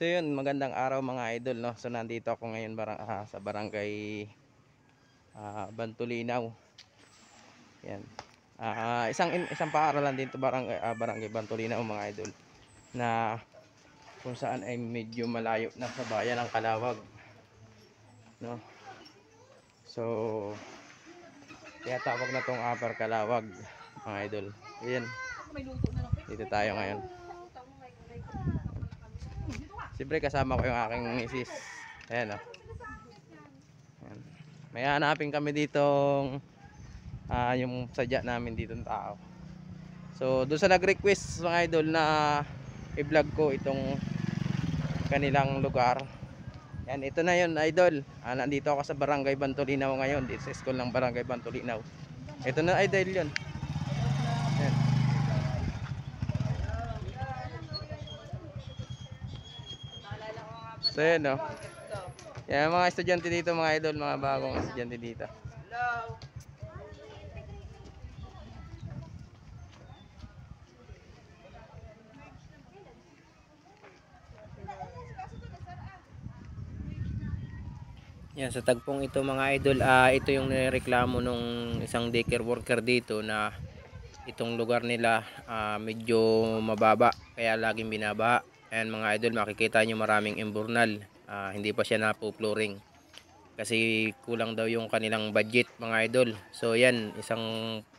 So yun, magandang araw mga idol, no. So nandito ako ngayon sa barangay Bantulinaw. Yan. Isang paaralan dito barangay Bantulinaw mga idol, na kung saan ay medyo malayo na sa bayan ng Calawag, no. So kaya tawag na tong Upper Calawag mga idol. Ayan. Dito tayo ngayon. Siyempre kasama ko yung aking misis. Ayan, oh. Ayan. May hanapin kami ditong yung sadya namin ditong tao. So doon sa nag-request mga idol na i-vlog ko itong kanilang lugar. Yan, ito na yun idol. Nandito ako sa barangay Bantulinaw ngayon, dito sa school ng barangay Bantulinaw. Ito na idol yun. Yan. So yun, no. Yan, mga estudyante dito mga idol, mga bagong estudyante dito. Yan, sa tagpong ito mga idol, ito yung nireklamo nung isang daycare worker dito, na itong lugar nila medyo mababa, kaya laging binaba. Ayan mga idol, makikita nyo maraming imburnal, hindi pa siya napo-flooring kasi kulang daw yung kanilang budget mga idol. So yan, isang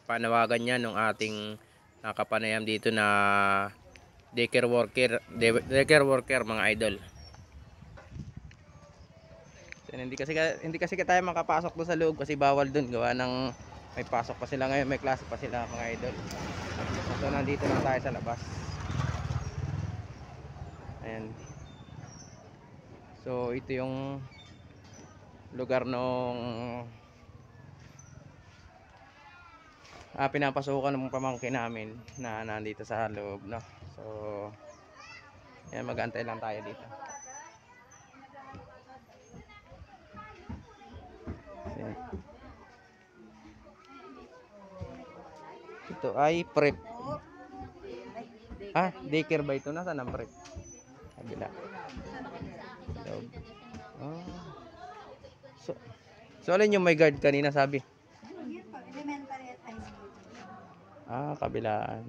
panawagan yan ng ating nakapanayam dito na daycare worker mga idol. So, hindi kasi tayo makapasok doon sa loob kasi bawal doon, gawa ng may pasok pa sila ngayon, may klase pa sila mga idol. So nandito lang tayo sa labas. Ayan. So ito yung lugar nung pinapasukan ng pamangkin namin na nandito sa loob, no. So ayan, mag-aantay lang tayo dito. Ayan. Ito ay prep. Daycare ba ito? Nasaan ang prep? Kabila. Loob. So alin yung may guard kanina sabi? Elementary at high school. Kabilaan.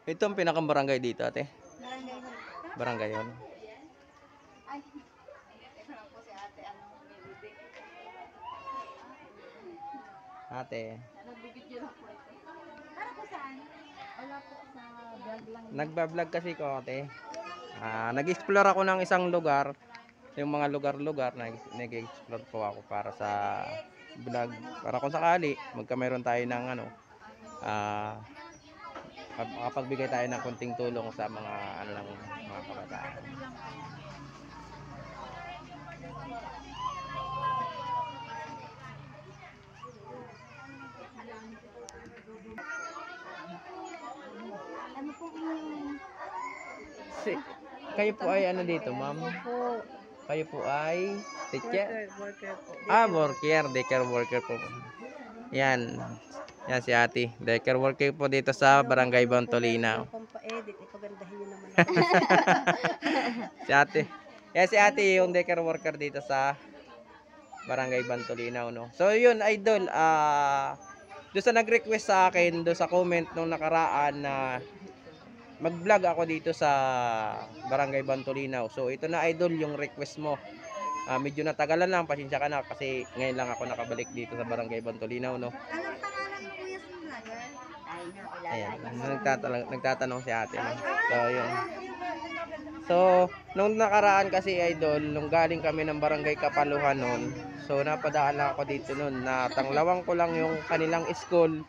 Ito ang pinakabarangay dito, ate. Barangay yun. Ay, ito lang po si ate. Ate. Nagbibidyo lang po ito. Para po saan? Wala po, sa vlog lang. Nagbablog kasi ko, ate. Nag-explore ako ng isang lugar. Yung mga lugar-lugar, nag-explore po ako para sa vlog. Para kung sakali, magkameron tayo ng makapagbigay tayo ng konting tulong sa mga mga kabataan. Ano po yung... Kayo po ay ano dito, ma'am? Opo. Kayo po ay teacher? Worker po. Worker, daycare worker po. Yan. Yan si ate. Daycare worker po dito sa barangay Bantulinaw. Pampaedit, ikagandahin nyo naman ako. Si ate. Yan si ate yung daycare worker dito sa barangay Bantulinaw, no. So yun idol, doon sa nag-request sa akin, doon sa comment nung nakaraan na mag-vlog ako dito sa barangay Bantulinaw. So ito na idol yung request mo. Medyo natagalan lang, pasensya ka na kasi ngayon lang ako nakabalik dito sa barangay Bantulinaw, no. Anong pangalan mo kuya sa vlogger? Ayan, nagtatanong si ate, no? So yun. So nung nakaraan kasi idol, nung galing kami ng barangay Kapaluhan noon, so napadaan lang ako dito noon, na tanglawang ko lang yung kanilang school.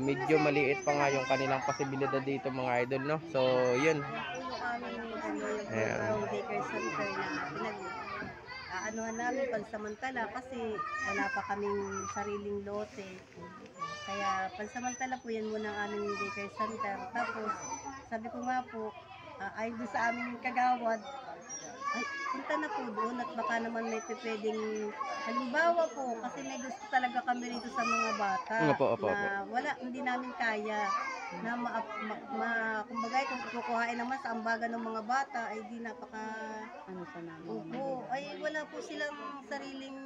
Medyo maliit pa nga yung kanilang posibilidad dito mga idol, no. So yun. Yung aming daycare center na anuhan namin pansamantala kasi wala pa kaming sariling lote. Kaya pansamantala po yan muna ang aming daycare center. Tapos sabi ko nga po, ay doon sa aming kagawad, ay punta na po doon at baka naman may pwedeng halimbawa po kasi may gusto talaga kami rito sa mga bata Opo. na wala, hindi namin kaya na kumbaga kung kukuhain naman sa ambagan ng mga bata ay di napaka Ano sa namin? opo, ay wala po silang sariling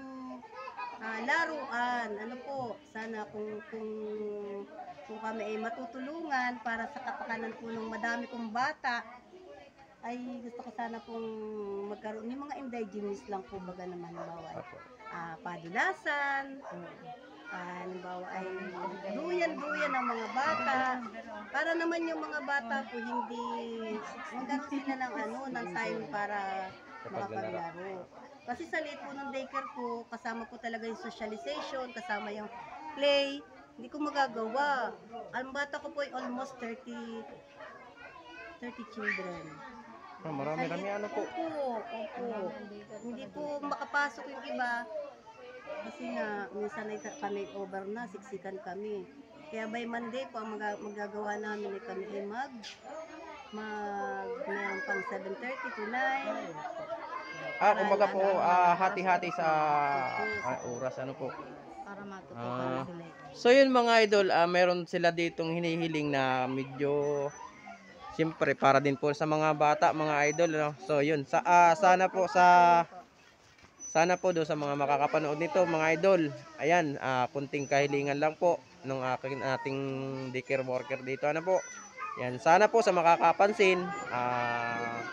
laruan. Ano po, sana kung kami ay matutulungan para sa kapakanan po ng madami kong bata, ay gusto ko sana pong magkaroon yung mga indigenous lang po baga naman halimbawa padulasan, halimbawa ay duyan ng mga bata para naman yung mga bata po hindi magkaroon sila ng ng time para makapaglaro. Kasi sa liit po ng daycare ko, kasama po talaga yung socialization, kasama yung play, hindi ko magagawa. Ang bata ko po ay almost 30 children. Marami-rami ano po. Opo. Hindi po makapasok yung iba. Kasi nga, minsan ay kami over na, siksikan kami. Kaya by Monday po, ang magagawa namin ay kami ay meron pang 7:30 to 9. Kumbaga po, hati-hati sa oras, ano po. Para matutukan sila. So yun mga idol, meron sila ditong hinihiling na medyo siyempre para din po sa mga bata, mga idol, no? So yun, sana po do sa mga makakapanood nito, mga idol. Ayan, kunting kahilingan lang po ng ating daycare worker dito, ano po. Yan, sana po sa makakapansin,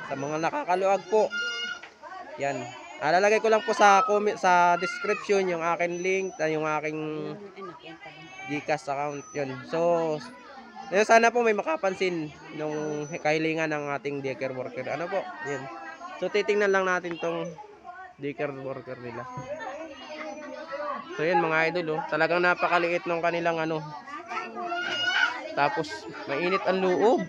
sa mga nakakaluag po. Yan. Lalagay ko lang po sa comment, sa description yung akin link, yung aking GCash account, yun. So sana po may makapansin nung kahilingan ng ating daycare worker. Ano po? Yan. So titingnan lang natin tong daycare worker nila. So yan mga idol, talagang napakaliit ng kanilang tapos mainit ang loob.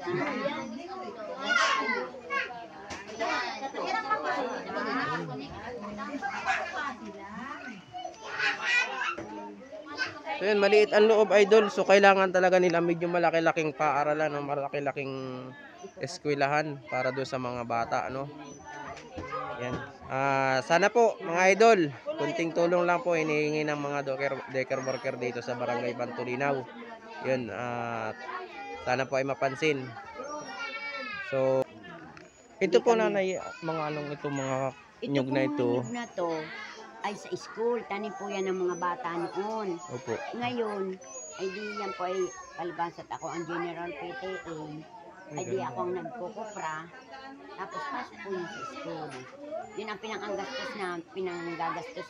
So yun, maliit ang loob idol. So kailangan talaga nila medyo malaki-laking paaralan, malaki-laking eskwelahan para do sa mga bata, ano. Yan. Sana po mga idol, kunting tulong lang po hinihingi ng mga daycare worker dito sa Barangay Bantulinaw. Yun, sana po ay mapansin. So ito po nanay, mga mga nyug na ito. Nyug na to ay sa school, tanim po yan ng mga bata noon. Opo. Ngayon, ay di yan po ay palibasat ako ang general PTA. Ay di ako ang nagkukupra. Tapos pasok po yun sa school. Yun ang pinanggagastos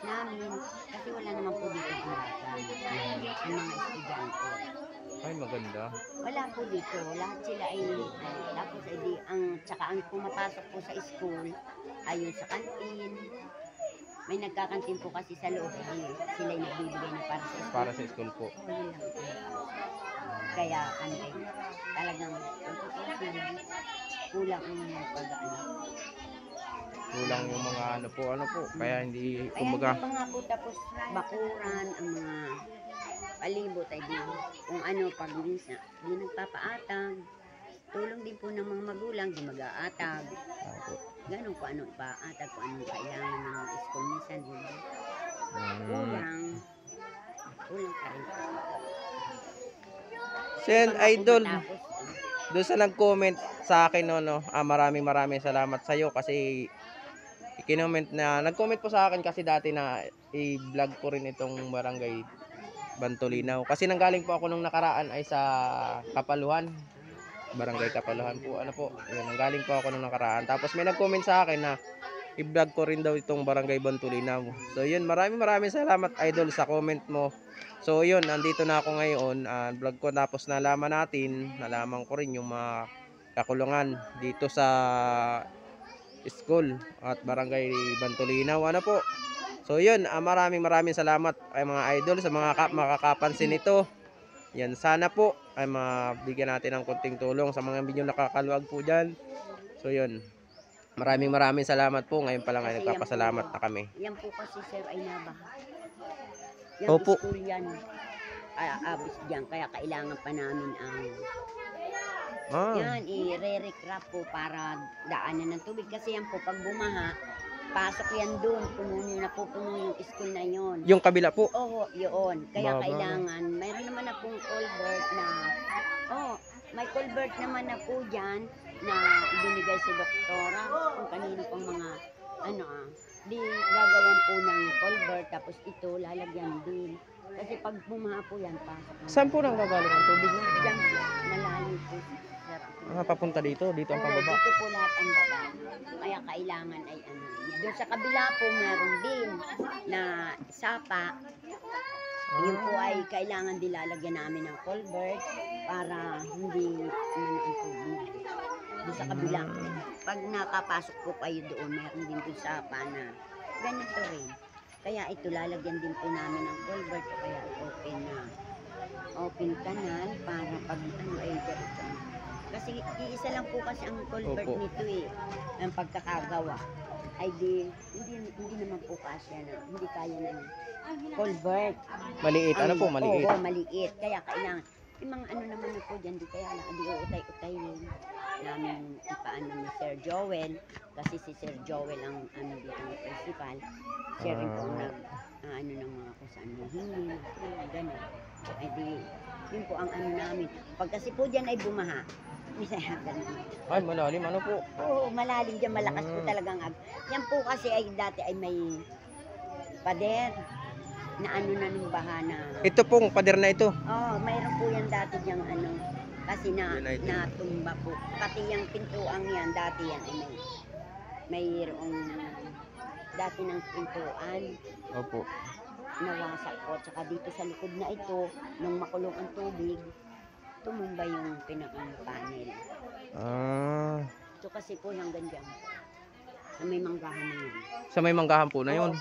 namin. Kasi wala naman po dito ang bata. Ang mga estudyante. Ay, maganda. Wala po dito. Lahat sila ay, tapos ay di, tsaka ang pumapasok po sa school, ay yung sa kantin. May nagkakantin po kasi sa loob, sila yung nagbibigay na para sa school. Para sa school po. Oo, yun lang po. Kaya, talagang, kulang ang pag-ano. Kulang yung mga ano po. Kaya hindi, Kaya kumbaga. hindi pa nga po tapos bakuran, ang mga palibot ay di, kung ano, pag minsan, di nagpapaatag. Tulong din po ng mga magulang, di mag-aatag. Ganun po anong paatag, kung anong kailangan ng school minsan, di ba? Kulang pa rin. Sen, idol, Tapos, doon sa nag-comment sa akin, maraming salamat sa iyo kasi nag-comment po sa akin kasi dati na i-vlog ko rin itong Barangay Bantulinaw. Kasi nanggaling po ako nung nakaraan ay sa Kapaluhan. Barangay Kapaluhan po. Yun, nanggaling po ako nung nakaraan. Tapos may nag-comment sa akin na i-vlog ko rin daw itong Barangay Bantulinaw. So yun, maraming salamat idol sa comment mo. So yun, nandito na ako ngayon, vlog ko tapos nalaman ko rin yung mga kakulungan dito sa school at Barangay Bantulinaw. Po. So yun, maraming salamat ay mga idol sa mga makakapansin nito. Yan, sana po ay mabigyan natin ng konting tulong sa mga medyo nakakaluwag po dyan. So yun. Maraming salamat po. Ngayon pa lang ay Kasi nagpapasalamat na kami. Yan po kasi sir ay nabaha. Yan Opo. school yan. Abis dyan, kaya kailangan pa namin ang yan, i-re-recrap po para daanan ng tubig. Kasi yan po, pag bumaha, pasok yan doon, napupuno yung school na yon. Yung kabila po. Oo, yun. Kaya Baba. kailangan, mayroon naman na pong culvert na, may culvert naman na po dyan na ibinigay si doktora kung kanino pang mga, di gagawan po ng culvert, tapos ito lalagyan din. Kasi pag bumaha po yan, pasok. Saan po nang gagaling ang tubig na? Diyan po, malalim po. Papunta dito ang Oo, pababa. dito po lahat ang baba. Kaya kailangan ay doon sa kabila po meron din na sapa. Yun po ay kailangan dilalagyan namin ng culvert para hindi ang tubig. Doon sa kabila. Pag nakapasok po kayo doon, meron din doon sapa na ganito rin. Kaya ito lalagyan din po namin ng culvert o kaya open canal para pag ay diretso. Kasi iisa lang po kasi ang culvert Opo. nito ang pagkakagawa. Ay hindi naman po kasya na, hindi kaya ng culvert. Maliit. Ano po? Maliit. Oo, maliit. Kaya kailangan, yung mga naman na po dyan, di kaya lang, di utay-utayin namin ipaano ni Sir Joel. Kasi si Sir Joel ang dito ng principal. Siya rin po ng mga kung saan mahingi, gano'n. Ay di, yun po ang namin. Pag kasi po dyan ay bumaha, misaya ganun. Ay, malalim. Ano po? Oo, malalim dyan, malakas po talagang yan po kasi ay dati ay may pader na na nung baha na. Ito pong pader na ito. Mayroon po yan dati diyang kasi United. natumba po. Pati yung pintuang yan, dati yan ay mayroong dati ng pintuan. Opo. Nawasak po. Tsaka dito sa likod na ito, nung makulong ang tubig, tumumba yung pinaka-panel. Ito kasi po hanggang dyan. Na may manggahan na yun. Sa may manggahan po na yun.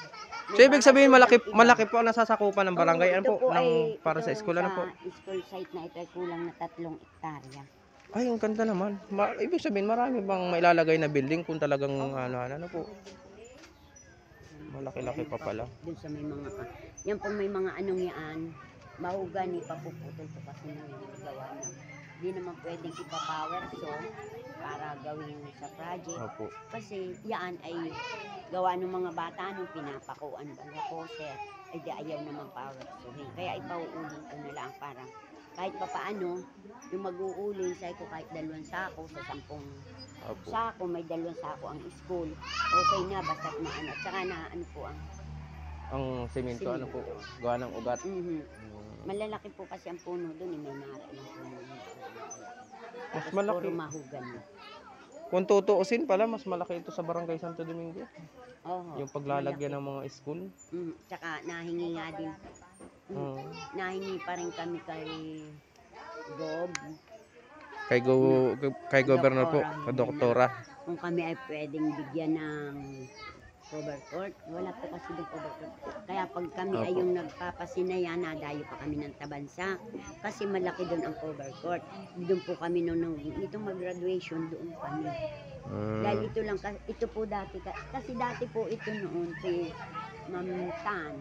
May So, ibig sabihin bahay po malaki iba. po ang nasasakupan ng barangay. Ano Ito po? Para ito sa school, ano po? Sa school site na ito ay kulang na 3 hektarya. Ay, ang ganda naman. Ibig sabihin, marami bang mailalagay na building kung talagang ano po? Malaki-laki pa pala. Doon sa may mga yan po may mga yan, mahugani papuputol po kasi gawa na. Hindi naman pwedeng ipa-power saw para gawin sa project. Opo. Kasi yan ay gawa ng mga bata nung pinapakuan ba po sir. Ay di ayaw naman power sawin. Kaya ipauulin ko na lang para kahit pa paano, yung mag-uulin sa ko kahit 2 sako sa 10 Opo. sako, may 2 sako ang school. Okay na, basta at saka na po Ang semento, ano po? Gawa ng ugat. Malalaki po kasi ang puno doon, may nara ng puno. Mas Tapos malaki. puro mahugan. Kung tutuusin pala, mas malaki ito sa Barangay Santo Domingo. Oo. Yung paglalagyan ng mga school. Tsaka nahingi nga din. Nahingi pa rin kami kay Bob. Kay Governor po, kay Doktora. Kung kami ay pwedeng bigyan ng cover court. Wala po kasi ng cover court. Kaya pag kami ay yung nagpapasinaya, nadayo pa kami ng Tabansa. Kasi malaki doon ang cover court. Doon po kami nung itong mag-graduation, doon kami. Dahil ito lang, ito po dati, kasi dati po ito noon si Ma'am Tan,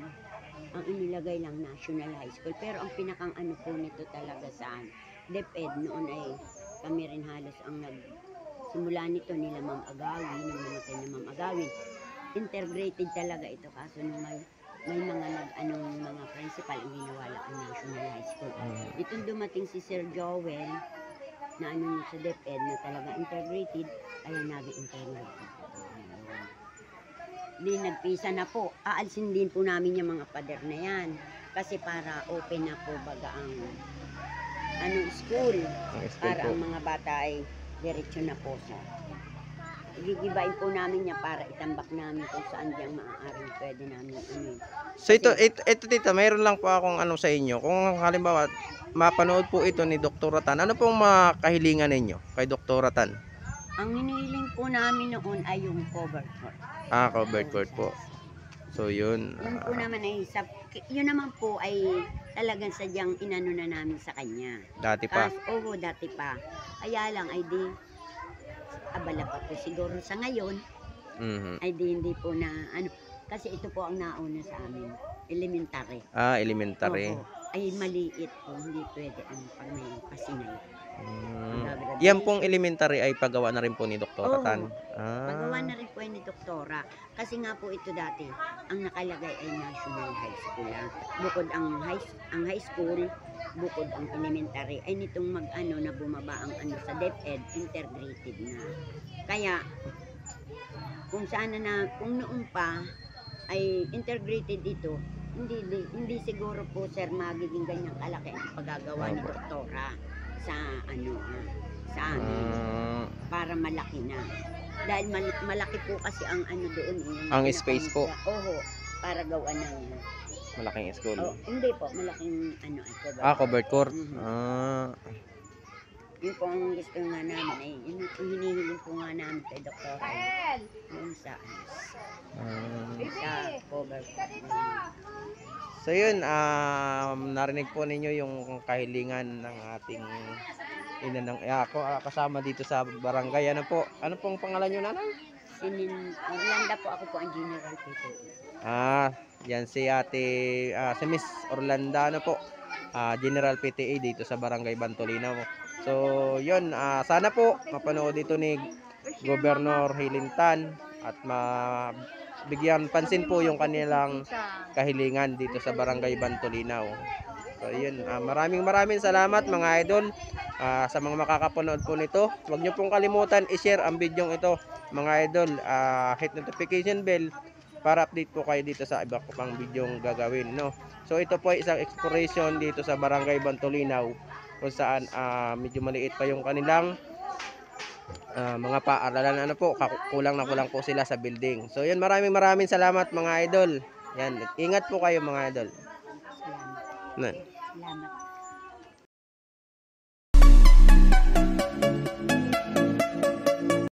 ang inilagay lang National High School. Pero ang pinakang po nito talaga saan, DepEd noon ay kami rin halos ang nagsimula nito nila Ma'am Agawin, nung namatay na Ma'am Agawin. Integrated talaga ito kaso nung may mga mga principal ang ginawala ang National High School. Itong dumating si Sir Joel na sa DepEd na talaga integrated, ay naging integrated. Di nagpisa na po. Aalsin din po namin yung mga pader na yan. Kasi para open na po baga ang school. Para ang mga bata ay diretso na po sa. Gigibain po namin yan para itambak namin kung saan diyang maaaring pwede namin So ito tita, mayroon lang po akong sa inyo. Kung halimbawa, mapanood po ito ni Dr. Tan, ano pong makahilingan ninyo kay Dr. Tan? Ang hinihiling po namin noon ay yung cover court. Covered court po. So yun. Yun po naman ay yun naman po ay talagang sadyang inano na namin sa kanya. Dati pa. Oo, dati pa. Kaya lang ay di abala pa po siguro sa ngayon, Mhm. ay hindi po na ano, kasi ito po ang nauna sa amin, elementary. Elementary. Oho, ay maliit po, hindi pwede ang pag may pasinay. Magagraduate. Yan pong elementary ay pagawa na rin po ni Doktora Oo. Tan. Pagawa na rin po yan ni Doktora. Kasi nga po ito dati, ang nakalagay ay National High School lang. Bukod ang high school, bukod ang elementary, ay nitong mag-ano na bumaba ang ano sa DepEd, integrated na. Kaya, kung sana na, kung noon pa, ay integrated ito, hindi siguro po sir magiging ganyang kalaki ang paggagawa ni Opo. Doktora sa ano sa amin para malaki na. Dahil malaki po kasi ang ano doon. Ang space po. Oho, para gawa ng Malaking school. hindi po, malaking ano ay cover. Covered court. Mhm. Yun po ang gusto nga namin ay yun ang hinihiling po nga namin kay Dr. Ay yun sa cover. So yun, narinig po ninyo yung kahilingan ng ating ina ng ako kasama dito sa barangay. Ano pong pangalan niyo, nanay? Orlando po, ako po ang general people. Yan si ate, si Miss Orlando po. General PTA dito sa Barangay Bantolinaw. So, yun, sana po mapanood dito ni Governor Hilintan at bigyan pansin po yung kanilang kahilingan dito sa Barangay Bantolinaw. So, yun, maraming salamat mga idol sa mga makakapanood po nito. Huwag nyo pong kalimutan i-share ang video ito mga idol. Hit notification bell para update po kayo dito sa iba ko pang video gagawin, no? So ito po ay isang exploration dito sa Barangay Bantolinaw kung saan medyo maliit pa yung kanilang mga paaralan. Ano po, kulang po sila sa building. So yun, maraming salamat mga idol. Yan, ingat po kayo mga idol. Salamat. Nan. Salamat.